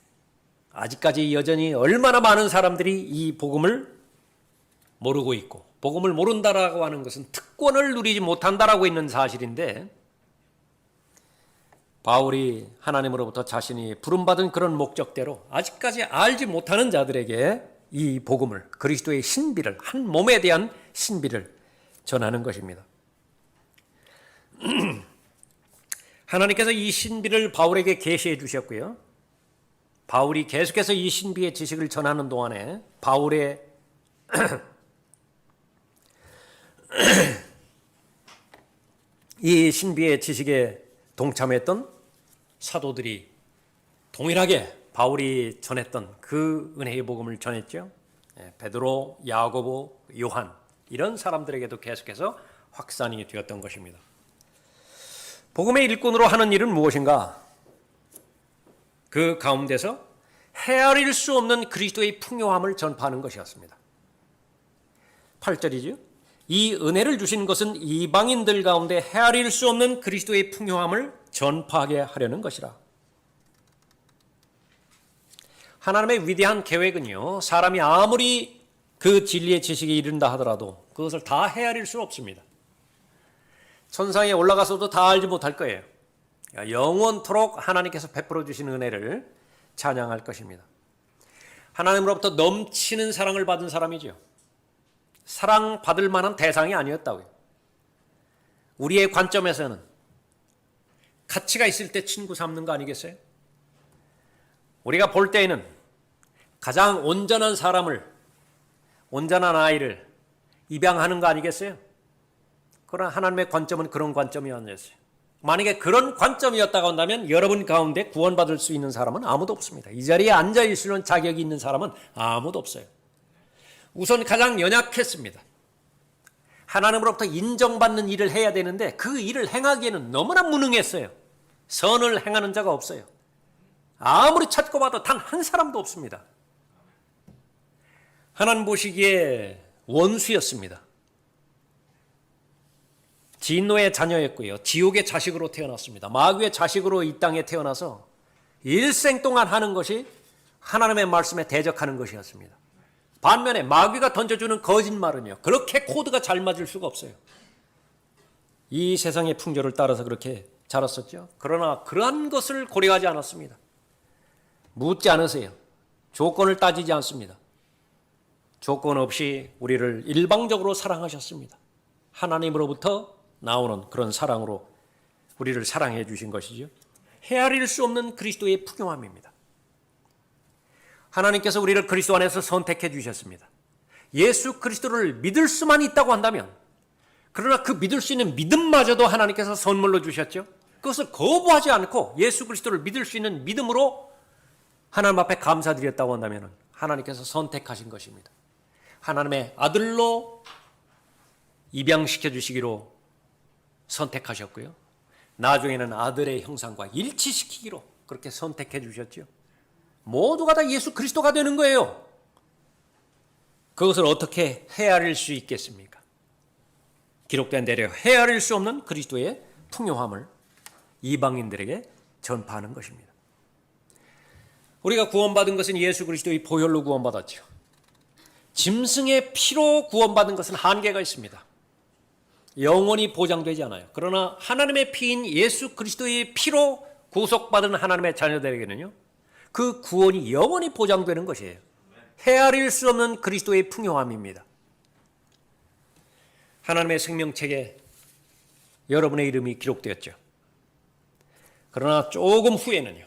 아직까지 여전히 얼마나 많은 사람들이 이 복음을 모르고 있고 복음을 모른다라고 하는 것은 특권을 누리지 못한다라고 있는 사실인데 바울이 하나님으로부터 자신이 부름받은 그런 목적대로 아직까지 알지 못하는 자들에게 이 복음을 그리스도의 신비를 한 몸에 대한 신비를 전하는 것입니다. 하나님께서 이 신비를 바울에게 계시해 주셨고요. 바울이 계속해서 이 신비의 지식을 전하는 동안에 바울의 이 신비의 지식에 동참했던 사도들이 동일하게 바울이 전했던 그 은혜의 복음을 전했죠. 베드로, 야고보, 요한 이런 사람들에게도 계속해서 확산이 되었던 것입니다. 복음의 일꾼으로 하는 일은 무엇인가? 그 가운데서 헤아릴 수 없는 그리스도의 풍요함을 전파하는 것이었습니다. 8절이죠. 이 은혜를 주신 것은 이방인들 가운데 헤아릴 수 없는 그리스도의 풍요함을 전파하게 하려는 것이라. 하나님의 위대한 계획은요, 사람이 아무리 그 진리의 지식에 이른다 하더라도 그것을 다 헤아릴 수 없습니다. 천상에 올라가서도 다 알지 못할 거예요. 영원토록 하나님께서 베풀어 주신 은혜를 찬양할 것입니다. 하나님으로부터 넘치는 사랑을 받은 사람이죠. 사랑받을 만한 대상이 아니었다고요. 우리의 관점에서는 가치가 있을 때 친구 삼는 거 아니겠어요? 우리가 볼 때에는 가장 온전한 사람을, 온전한 아이를 입양하는 거 아니겠어요? 그러나 하나님의 관점은 그런 관점이 아니었어요. 만약에 그런 관점이었다고 한다면 여러분 가운데 구원받을 수 있는 사람은 아무도 없습니다. 이 자리에 앉아있을 자격이 있는 사람은 아무도 없어요. 우선 가장 연약했습니다. 하나님으로부터 인정받는 일을 해야 되는데 그 일을 행하기에는 너무나 무능했어요. 선을 행하는 자가 없어요. 아무리 찾고 봐도 단 한 사람도 없습니다. 하나님 보시기에 원수였습니다. 진노의 자녀였고요. 지옥의 자식으로 태어났습니다. 마귀의 자식으로 이 땅에 태어나서 일생 동안 하는 것이 하나님의 말씀에 대적하는 것이었습니다. 반면에 마귀가 던져주는 거짓말은요, 그렇게 코드가 잘 맞을 수가 없어요. 이 세상의 풍조를 따라서 그렇게 자랐었죠. 그러나 그러한 것을 고려하지 않았습니다. 묻지 않으세요. 조건을 따지지 않습니다. 조건 없이 우리를 일방적으로 사랑하셨습니다. 하나님으로부터 나오는 그런 사랑으로 우리를 사랑해 주신 것이죠. 헤아릴 수 없는 그리스도의 풍요함입니다. 하나님께서 우리를 그리스도 안에서 선택해 주셨습니다. 예수 그리스도를 믿을 수만 있다고 한다면, 그러나 그 믿을 수 있는 믿음마저도 하나님께서 선물로 주셨죠. 그것을 거부하지 않고 예수 그리스도를 믿을 수 있는 믿음으로 하나님 앞에 감사드렸다고 한다면 하나님께서 선택하신 것입니다. 하나님의 아들로 입양시켜 주시기로 선택하셨고요. 나중에는 아들의 형상과 일치시키기로 그렇게 선택해 주셨죠. 모두가 다 예수 그리스도가 되는 거예요. 그것을 어떻게 헤아릴 수 있겠습니까? 기록된 대로 헤아릴 수 없는 그리스도의 풍요함을 이방인들에게 전파하는 것입니다. 우리가 구원받은 것은 예수 그리스도의 보혈로 구원받았죠. 짐승의 피로 구원받은 것은 한계가 있습니다. 영원히 보장되지 않아요. 그러나 하나님의 피인 예수 그리스도의 피로 구속받은 하나님의 자녀들에게는요, 그 구원이 영원히 보장되는 것이에요. 헤아릴 수 없는 그리스도의 풍요함입니다. 하나님의 생명책에 여러분의 이름이 기록되었죠. 그러나 조금 후에는요,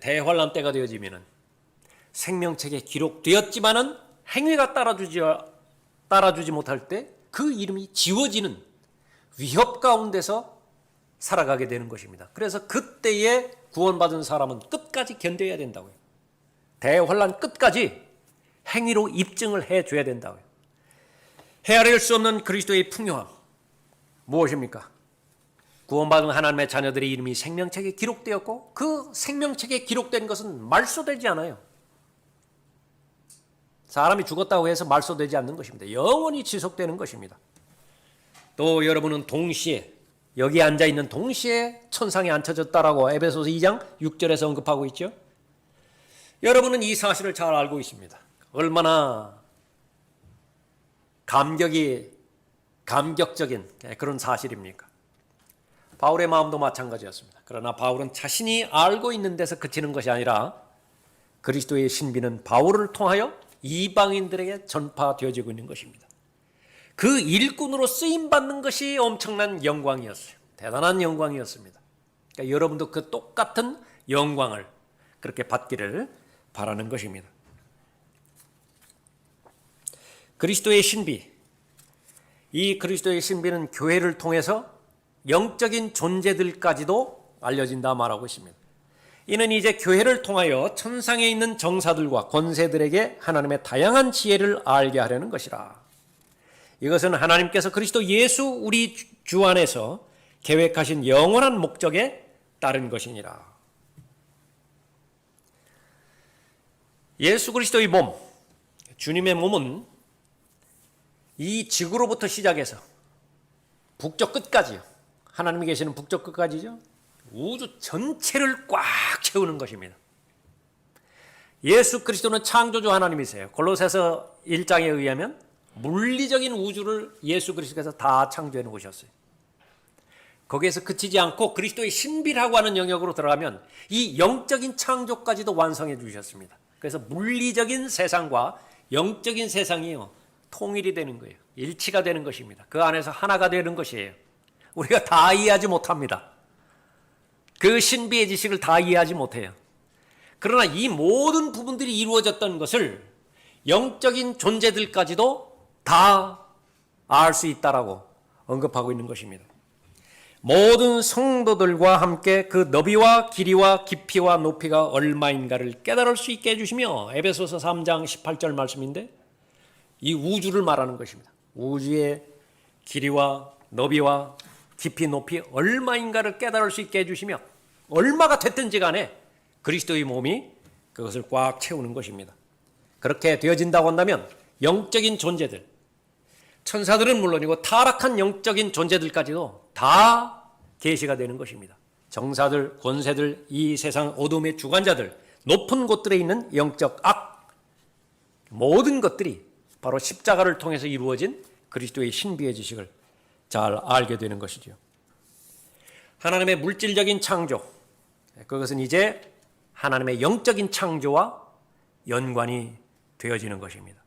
대환란 때가 되어지면은 생명책에 기록되었지만은 행위가 따라주지 못할 때 그 이름이 지워지는 위협 가운데서 살아가게 되는 것입니다. 그래서 그때에 구원받은 사람은 끝까지 견뎌야 된다고요. 대환란 끝까지 행위로 입증을 해줘야 된다고요. 헤아릴 수 없는 그리스도의 풍요함 무엇입니까? 구원받은 하나님의 자녀들의 이름이 생명책에 기록되었고 그 생명책에 기록된 것은 말소되지 않아요. 사람이 죽었다고 해서 말소되지 않는 것입니다. 영원히 지속되는 것입니다. 또 여러분은 동시에 여기 앉아있는 동시에 천상에 앉혀졌다라고 에베소서 2장 6절에서 언급하고 있죠. 여러분은 이 사실을 잘 알고 있습니다. 얼마나 감격적인 그런 사실입니까? 바울의 마음도 마찬가지였습니다. 그러나 바울은 자신이 알고 있는 데서 그치는 것이 아니라 그리스도의 신비는 바울을 통하여 이방인들에게 전파되어지고 있는 것입니다. 그 일꾼으로 쓰임받는 것이 엄청난 영광이었어요. 대단한 영광이었습니다. 그러니까 여러분도 그 똑같은 영광을 그렇게 받기를 바라는 것입니다. 그리스도의 신비, 이 그리스도의 신비는 교회를 통해서 영적인 존재들까지도 알려진다 말하고 있습니다. 이는 이제 교회를 통하여 천상에 있는 정사들과 권세들에게 하나님의 다양한 지혜를 알게 하려는 것이라. 이것은 하나님께서 그리스도 예수 우리 주 안에서 계획하신 영원한 목적에 따른 것이니라. 예수 그리스도의 몸, 주님의 몸은 이 지구로부터 시작해서 북쪽 끝까지요. 하나님이 계시는 북쪽 끝까지죠. 우주 전체를 꽉 채우는 것입니다. 예수 그리스도는 창조주 하나님이세요. 골로새서 1장에 의하면 물리적인 우주를 예수 그리스도께서 다 창조해 놓으셨어요. 거기에서 그치지 않고 그리스도의 신비라고 하는 영역으로 들어가면 이 영적인 창조까지도 완성해 주셨습니다. 그래서 물리적인 세상과 영적인 세상이요 통일이 되는 거예요. 일치가 되는 것입니다. 그 안에서 하나가 되는 것이에요. 우리가 다 이해하지 못합니다. 그 신비의 지식을 다 이해하지 못해요. 그러나 이 모든 부분들이 이루어졌던 것을 영적인 존재들까지도 다 알 수 있다라고 언급하고 있는 것입니다. 모든 성도들과 함께 그 너비와 길이와 깊이와 높이가 얼마인가를 깨달을 수 있게 해주시며, 에베소서 3장 18절 말씀인데 이 우주를 말하는 것입니다. 우주의 길이와 너비와 깊이 높이 얼마인가를 깨달을 수 있게 해주시며, 얼마가 됐든지 간에 그리스도의 몸이 그것을 꽉 채우는 것입니다. 그렇게 되어진다고 한다면 영적인 존재들, 천사들은 물론이고 타락한 영적인 존재들까지도 다 계시가 되는 것입니다. 정사들, 권세들, 이 세상 어둠의 주관자들, 높은 곳들에 있는 영적 악, 모든 것들이 바로 십자가를 통해서 이루어진 그리스도의 신비의 지식을 잘 알게 되는 것이죠. 하나님의 물질적인 창조, 그것은 이제 하나님의 영적인 창조와 연관이 되어지는 것입니다.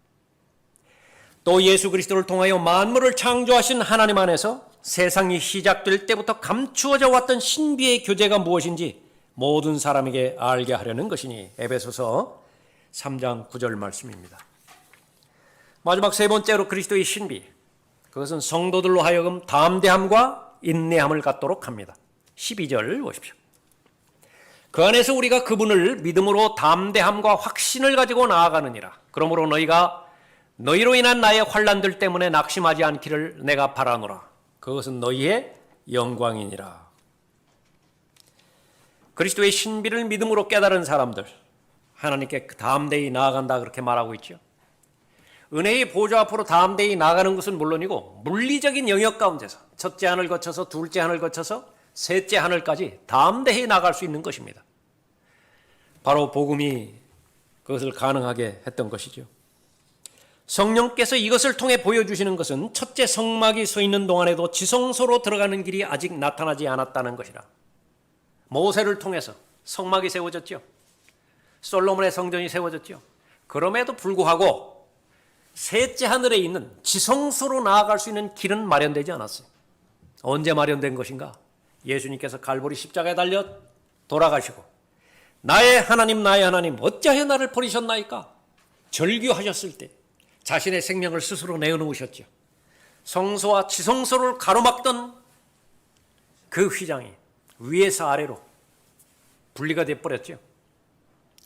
또 예수 그리스도를 통하여 만물을 창조하신 하나님 안에서 세상이 시작될 때부터 감추어져 왔던 신비의 교제가 무엇인지 모든 사람에게 알게 하려는 것이니, 에베소서 3장 9절 말씀입니다. 마지막 세 번째로 그리스도의 신비, 그것은 성도들로 하여금 담대함과 인내함을 갖도록 합니다. 12절 보십시오. 그 안에서 우리가 그분을 믿음으로 담대함과 확신을 가지고 나아가느니라. 그러므로 너희가 너희로 인한 나의 환난들 때문에 낙심하지 않기를 내가 바라노라. 그것은 너희의 영광이니라. 그리스도의 신비를 믿음으로 깨달은 사람들, 하나님께 담대히 나아간다 그렇게 말하고 있죠. 은혜의 보좌 앞으로 담대히 나아가는 것은 물론이고 물리적인 영역 가운데서 첫째 하늘 거쳐서 둘째 하늘 거쳐서 셋째 하늘까지 담대히 나갈 수 있는 것입니다. 바로 복음이 그것을 가능하게 했던 것이죠. 성령께서 이것을 통해 보여주시는 것은 첫째 성막이 서 있는 동안에도 지성소로 들어가는 길이 아직 나타나지 않았다는 것이라. 모세를 통해서 성막이 세워졌죠. 솔로몬의 성전이 세워졌죠. 그럼에도 불구하고 셋째 하늘에 있는 지성소로 나아갈 수 있는 길은 마련되지 않았어요. 언제 마련된 것인가? 예수님께서 갈보리 십자가에 달려 돌아가시고 나의 하나님 어찌하여 나를 버리셨나이까? 절규하셨을 때 자신의 생명을 스스로 내어놓으셨죠. 성소와 지성소를 가로막던 그 휘장이 위에서 아래로 분리가 되어버렸죠.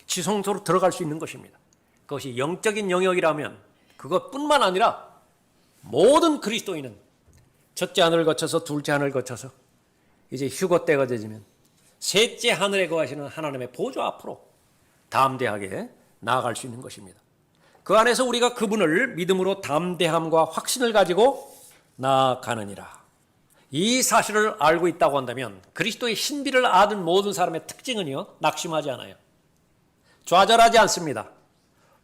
지성소로 들어갈 수 있는 것입니다. 그것이 영적인 영역이라면 그것뿐만 아니라 모든 그리스도인은 첫째 하늘을 거쳐서 둘째 하늘을 거쳐서 이제 휴거 때가 되지면 셋째 하늘에 거하시는 하나님의 보좌 앞으로 담대하게 나아갈 수 있는 것입니다. 그 안에서 우리가 그분을 믿음으로 담대함과 확신을 가지고 나아가느니라. 이 사실을 알고 있다고 한다면 그리스도의 신비를 아는 모든 사람의 특징은요, 낙심하지 않아요. 좌절하지 않습니다.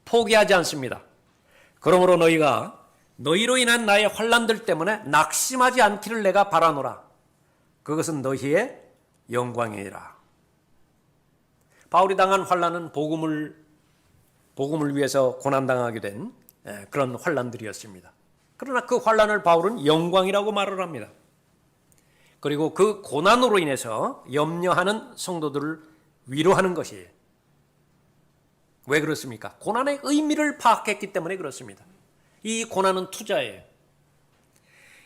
포기하지 않습니다. 그러므로 너희가 너희로 인한 나의 환난들 때문에 낙심하지 않기를 내가 바라노라. 그것은 너희의 영광이니라. 바울이 당한 환난은 복음을 위해서 고난당하게 된 그런 환난들이었습니다. 그러나 그 환난을 바울은 영광이라고 말을 합니다. 그리고 그 고난으로 인해서 염려하는 성도들을 위로하는 것이에요. 왜 그렇습니까? 고난의 의미를 파악했기 때문에 그렇습니다. 이 고난은 투자예요.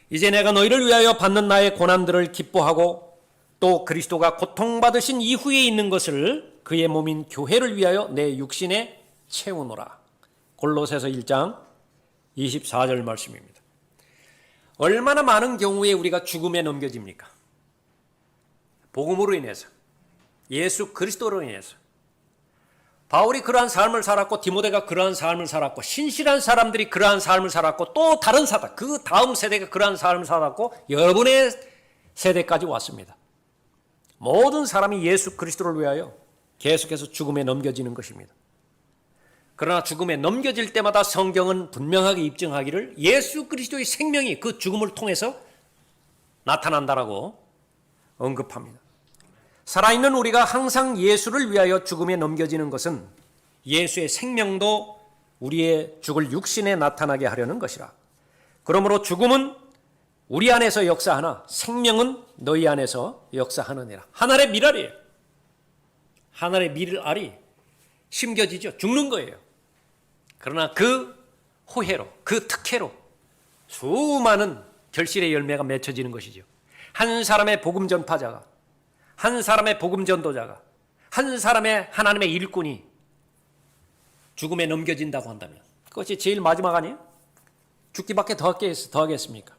이제 내가 너희를 위하여 받는 나의 고난들을 기뻐하고 또 그리스도가 고통받으신 이후에 있는 것을 그의 몸인 교회를 위하여 내 육신에 채우노라. 골로새서 1장 24절 말씀입니다. 얼마나 많은 경우에 우리가 죽음에 넘겨집니까? 복음으로 인해서, 예수 그리스도로 인해서. 바울이 그러한 삶을 살았고 디모데가 그러한 삶을 살았고 신실한 사람들이 그러한 삶을 살았고 또 다른 사람, 그 다음 세대가 그러한 삶을 살았고 여러분의 세대까지 왔습니다. 모든 사람이 예수 그리스도를 위하여 계속해서 죽음에 넘겨지는 것입니다. 그러나 죽음에 넘겨질 때마다 성경은 분명하게 입증하기를 예수 그리스도의 생명이 그 죽음을 통해서 나타난다라고 언급합니다. 살아있는 우리가 항상 예수를 위하여 죽음에 넘겨지는 것은 예수의 생명도 우리의 죽을 육신에 나타나게 하려는 것이라. 그러므로 죽음은 우리 안에서 역사하나 생명은 너희 안에서 역사하느니라. 하늘의 밀알이에요. 하늘의 밀알이 심겨지죠. 죽는 거예요. 그러나 그 호혜로, 그 특혜로 수많은 결실의 열매가 맺혀지는 것이죠. 한 사람의 복음 전파자가, 한 사람의 복음 전도자가, 한 사람의 하나님의 일꾼이 죽음에 넘겨진다고 한다면 그것이 제일 마지막 아니에요? 죽기밖에 더 하겠습니까?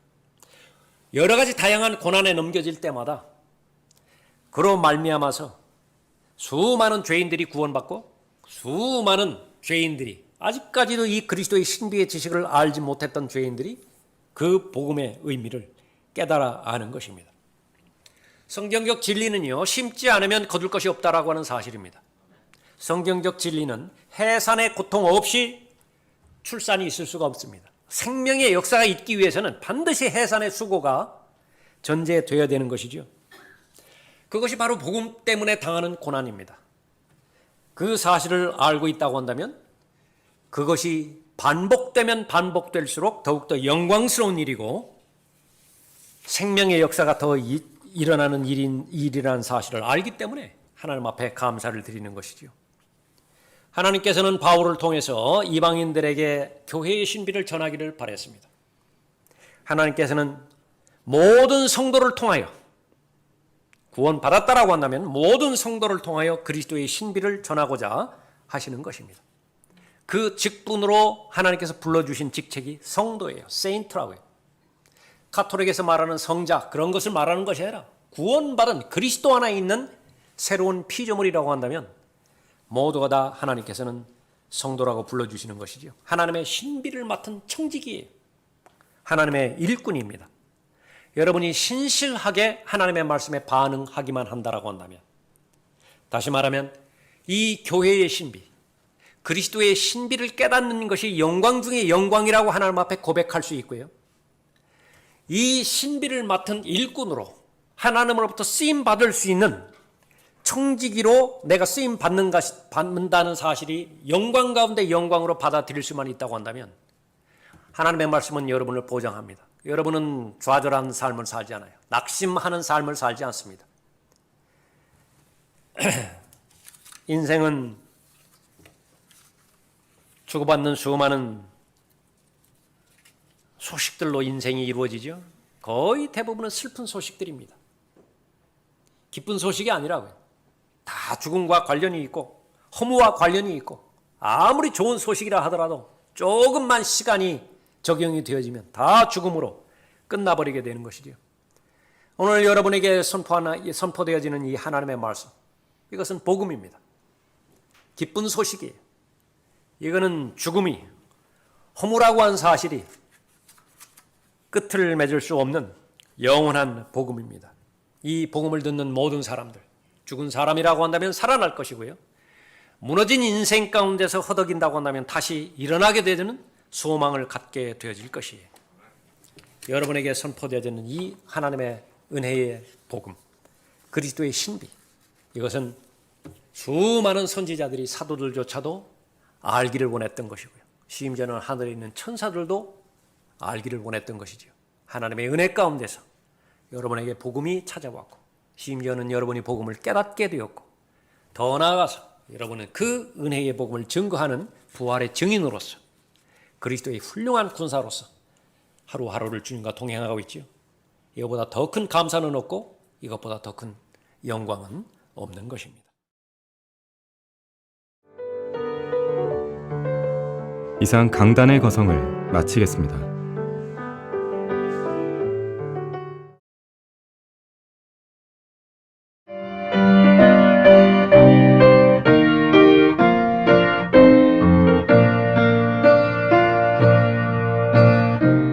여러 가지 다양한 고난에 넘겨질 때마다 그로 말미암아서 수많은 죄인들이 구원받고 수많은 죄인들이 아직까지도 이 그리스도의 신비의 지식을 알지 못했던 죄인들이 그 복음의 의미를 깨달아 아는 것입니다. 성경적 진리는요, 심지 않으면 거둘 것이 없다라고 하는 사실입니다. 성경적 진리는 해산의 고통 없이 출산이 있을 수가 없습니다. 생명의 역사가 있기 위해서는 반드시 해산의 수고가 전제되어야 되는 것이죠. 그것이 바로 복음 때문에 당하는 고난입니다. 그 사실을 알고 있다고 한다면 그것이 반복되면 반복될수록 더욱더 영광스러운 일이고 생명의 역사가 더 일어나는 일이라는 사실을 알기 때문에 하나님 앞에 감사를 드리는 것이죠. 하나님께서는 바울을 통해서 이방인들에게 교회의 신비를 전하기를 바랬습니다. 하나님께서는 모든 성도를 통하여 구원받았다라고 한다면 모든 성도를 통하여 그리스도의 신비를 전하고자 하시는 것입니다. 그 직분으로 하나님께서 불러주신 직책이 성도예요. 세인트라고 해요. 카톨릭에서 말하는 성자, 그런 것을 말하는 것이 아니라 구원받은 그리스도 안에 있는 새로운 피조물이라고 한다면 모두가 다 하나님께서는 성도라고 불러주시는 것이죠. 하나님의 신비를 맡은 청지기예요. 하나님의 일꾼입니다. 여러분이 신실하게 하나님의 말씀에 반응하기만 한다라고 한다면, 다시 말하면 이 교회의 신비, 그리스도의 신비를 깨닫는 것이 영광 중에 영광이라고 하나님 앞에 고백할 수 있고요. 이 신비를 맡은 일꾼으로 하나님으로부터 쓰임 받을 수 있는 청지기로 내가 쓰임 받는다는 사실이 영광 가운데 영광으로 받아들일 수만 있다고 한다면 하나님의 말씀은 여러분을 보장합니다. 여러분은 좌절한 삶을 살지 않아요. 낙심하는 삶을 살지 않습니다. 인생은 주고받는 수많은 소식들로 인생이 이루어지죠. 거의 대부분은 슬픈 소식들입니다. 기쁜 소식이 아니라고요. 다 죽음과 관련이 있고 허무와 관련이 있고 아무리 좋은 소식이라 하더라도 조금만 시간이 적용이 되어지면 다 죽음으로 끝나버리게 되는 것이죠. 오늘 여러분에게 선포되어지는 이 하나님의 말씀, 이것은 복음입니다. 기쁜 소식이에요. 이거는 죽음이 허무라고 한 사실이 끝을 맺을 수 없는 영원한 복음입니다. 이 복음을 듣는 모든 사람들, 죽은 사람이라고 한다면 살아날 것이고요. 무너진 인생 가운데서 허덕인다고 한다면 다시 일어나게 되는 소망을 갖게 되어질 것이에요. 여러분에게 선포되어지는 이 하나님의 은혜의 복음, 그리스도의 신비, 이것은 수많은 선지자들이 사도들조차도 알기를 원했던 것이고요. 심지어는 하늘에 있는 천사들도 알기를 원했던 것이죠. 하나님의 은혜 가운데서 여러분에게 복음이 찾아왔고 심지어는 여러분이 복음을 깨닫게 되었고 더 나아가서 여러분은 그 은혜의 복음을 증거하는 부활의 증인으로서 그리스도의 훌륭한 군사로서 하루하루를 주님과 동행하고 있지요. 이것보다 더 큰 감사는 없고 이것보다 더 큰 영광은 없는 것입니다. 이상 강단의 거성을 마치겠습니다.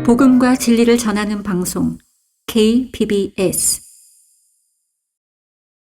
복음과 진리를 전하는 방송 KBS